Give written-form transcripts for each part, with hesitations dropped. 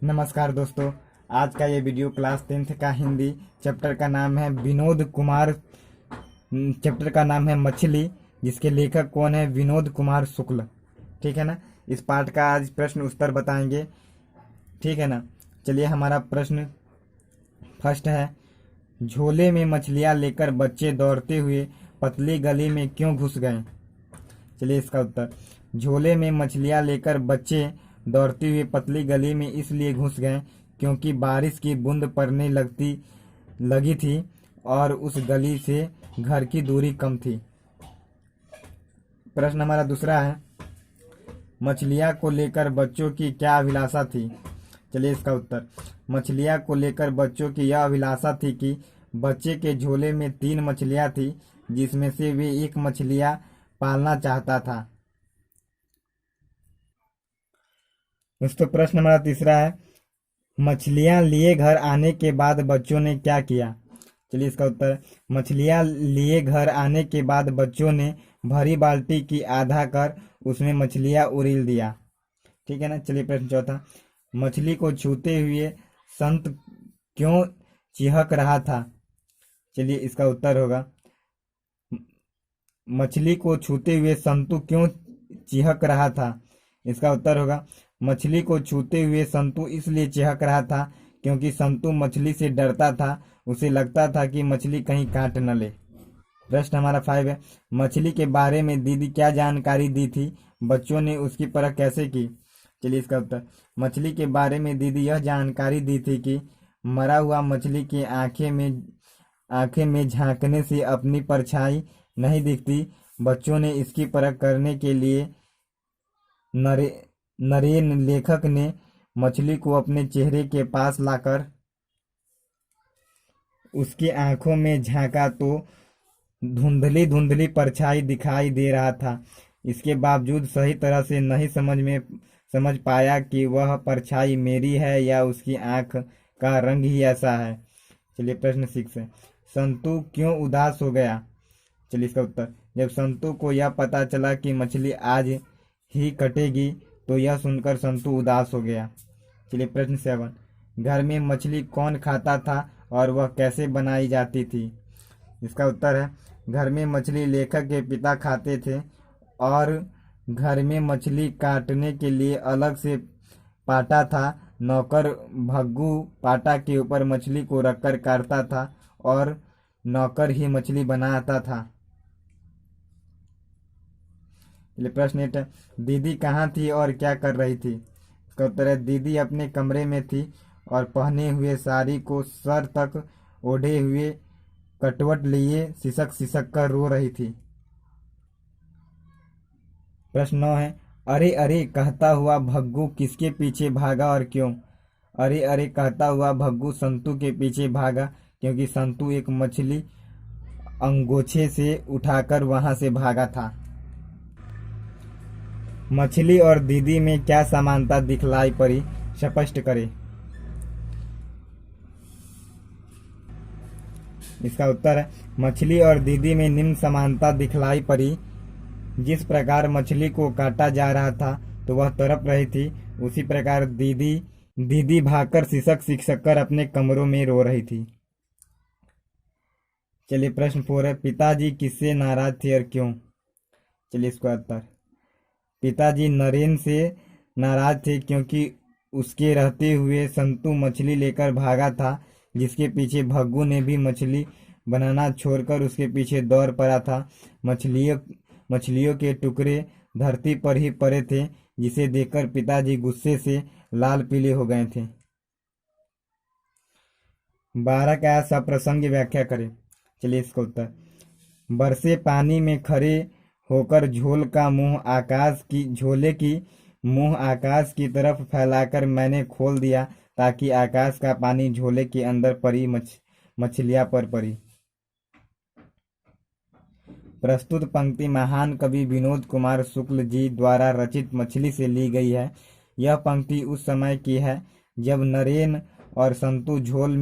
नमस्कार दोस्तों। आज का ये वीडियो क्लास 10th का हिंदी चैप्टर का नाम है विनोद कुमार। चैप्टर का नाम है मछली, जिसके लेखक कौन है? विनोद कुमार शुक्ल। ठीक है ना। इस पाठ का आज प्रश्न उत्तर बताएंगे। ठीक है ना। चलिए, हमारा प्रश्न फर्स्ट है, झोले में मछलियां लेकर बच्चे दौड़ते हुए पतली गली में क्यों घुस गए? चलिए इसका उत्तर, झोले में मछलियां लेकर बच्चे दौड़ते हुए पतली गली में इसलिए घुस गए क्योंकि बारिश की बूंद पड़ने लगी थी और उस गली से घर की दूरी कम थी। प्रश्न हमारा दूसरा है, मछलियां को लेकर बच्चों की क्या अभिलाषा थी? चलिए इसका उत्तर, मछलियां को लेकर बच्चों की यह अभिलाषा थी कि बच्चे के झोले में 3 मछलियां थी, जिसमें से वे एक मछलियां पालना चाहता था। दोस्तों, प्रश्न हमारा तीसरा है, मछलियां लिए घर आने के बाद बच्चों ने क्या किया? चलिए इसका उत्तर, मछलियां लिए घर आने के बाद बच्चों ने भरी बाल्टी की आधा कर उसमें मछलियां उड़ेल दिया। ठीक है ना। चलिए प्रश्न चौथा, मछली को छूते हुए संत क्यों चिहक रहा था? चलिए इसका उत्तर होगा, मछली को छूते हुए संतु क्यों चिहक रहा था? इसका उत्तर होगा, मछली को छूते हुए संतु इसलिए चिहक रहा था क्योंकि संतु मछली से डरता था। उसे लगता था कि मछली कहीं काट न ले। प्रश्न हमारा 5 है, मछली के बारे में दीदी क्या जानकारी दी थी? बच्चों ने उसकी परख कैसे की? चलिए इसका उत्तर, मछली के बारे में दीदी यह जानकारी दी थी कि मरा हुआ मछली की आंखें में झांकने से अपनी परछाई नहीं दिखती। बच्चों ने इसकी परख करने के लिए नरेन लेखक ने मछली को अपने चेहरे के पास लाकर उसकी आंखों में झांका तो धुंधली धुंधली परछाई दिखाई दे रहा था। इसके बावजूद सही तरह से नहीं समझ पाया कि वह परछाई मेरी है या उसकी आंख का रंग ही ऐसा है। चलिए प्रश्न 6 है, संतु क्यों उदास हो गया? चलिए इसका उत्तर, जब संतु को यह पता चला कि मछली आज ही कटेगी तो यह सुनकर संतु उदास हो गया। चलिए प्रश्न 7, घर में मछली कौन खाता था और वह कैसे बनाई जाती थी? इसका उत्तर है, घर में मछली लेखक के पिता खाते थे और घर में मछली काटने के लिए अलग से पाटा था। नौकर भग्गू पाटा के ऊपर मछली को रखकर काटता था और नौकर ही मछली बनाता था। प्रश्न 8, दीदी कहाँ थी और क्या कर रही थी? इसका उत्तर है, दीदी अपने कमरे में थी और पहने हुए साड़ी को सर तक ओढ़े हुए कटवट लिए सिसक सिसक कर रो रही थी। प्रश्न 9 है, अरे अरे कहता हुआ भग्गू किसके पीछे भागा और क्यों? अरे अरे कहता हुआ भग्गू संतु के पीछे भागा क्योंकि संतु एक मछली अंगोछे से उठाकर वहां से भागा था। मछली और दीदी में क्या समानता दिखलाई पड़ी? स्पष्ट करें। इसका उत्तर है, मछली और दीदी में निम्न समानता दिखलाई पड़ी। जिस प्रकार मछली को काटा जा रहा था तो वह तड़प रही थी, उसी प्रकार दीदी भागकर सिसक सिसक कर अपने कमरों में रो रही थी। चलिए प्रश्न 4 है, पिताजी किससे नाराज थे और क्यों? चलिए इसका उत्तर, पिताजी नरेन से नाराज थे क्योंकि उसके रहते हुए संतु मछली लेकर भागा था, जिसके पीछे भग्गू ने भी मछली बनाना छोड़कर उसके पीछे दौड़ पड़ा था। मछलियों के टुकड़े धरती पर ही पड़े थे, जिसे देखकर पिताजी गुस्से से लाल पीले हो गए थे। 12 का सप्रसंग व्याख्या करें। चलिए इसका उत्तर, बरसे पानी में खड़े होकर झोले की मुंह आकाश की तरफ फैलाकर मैंने खोल दिया ताकि आकाश का पानी झोले के अंदर पड़ी मछलियां पर पड़ी। प्रस्तुत पंक्ति महान कवि विनोद कुमार शुक्ल जी द्वारा रचित मछली से ली गई है। यह पंक्ति उस समय की है जब नरेन और संतु झोल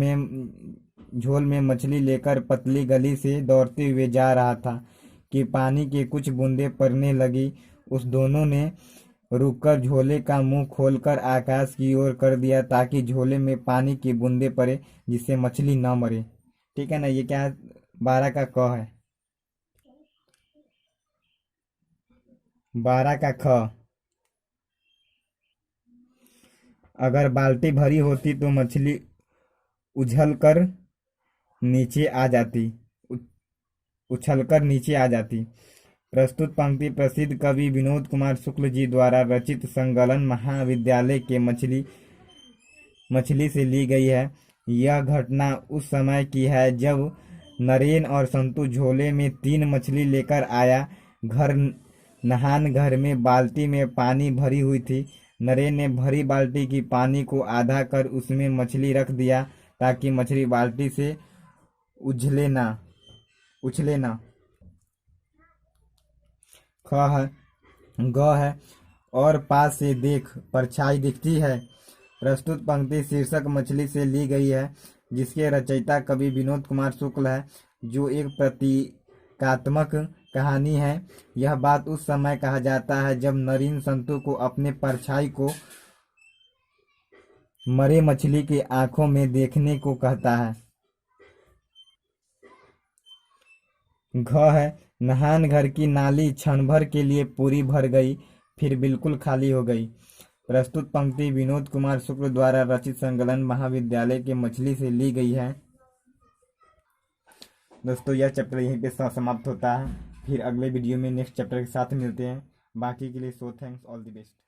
में मछली लेकर पतली गली से दौड़ते हुए जा रहा था कि पानी की कुछ बूंदें पड़ने लगी। उस दोनों ने रुककर झोले का मुंह खोलकर आकाश की ओर कर दिया ताकि झोले में पानी की बूंदें पड़े जिससे मछली न मरे। ठीक है ना, ये क्या है? 12 का क है। 12 का ख, अगर बाल्टी भरी होती तो मछली उछलकर नीचे आ जाती। उ- उछलकर नीचे आ जाती। प्रस्तुत पंक्ति प्रसिद्ध कवि विनोद कुमार शुक्ल जी द्वारा रचित संकलन महाविद्यालय के मछली से ली गई है। यह घटना उस समय की है जब नरेन और संतु झोले में 3 मछली लेकर आया। घर नहान घर में बाल्टी में पानी भरी हुई थी। नरेन ने भरी बाल्टी की पानी को आधा कर उसमें मछली रख दिया ताकि मछली बाल्टी से उछले ना। ख है, ग है, और पास से देख परछाई दिखती है। प्रस्तुत पंक्ति शीर्षक मछली से ली गई है जिसके रचयिता कवि विनोद कुमार शुक्ल है, जो एक प्रतीकात्मक कहानी है। यह बात उस समय कहा जाता है जब नरीन संतु को अपने परछाई को मरे मछली की आंखों में देखने को कहता है। घ है, नहान घर की नाली क्षण भर के लिए पूरी भर गई फिर बिल्कुल खाली हो गई। प्रस्तुत पंक्ति विनोद कुमार शुक्ल द्वारा रचित संकलन महाविद्यालय के मछली से ली गई है। दोस्तों यह चैप्टर यहीं पे समाप्त होता है। फिर अगले वीडियो में नेक्स्ट चैप्टर के साथ मिलते हैं। बाकी के लिए so thanks, all the best.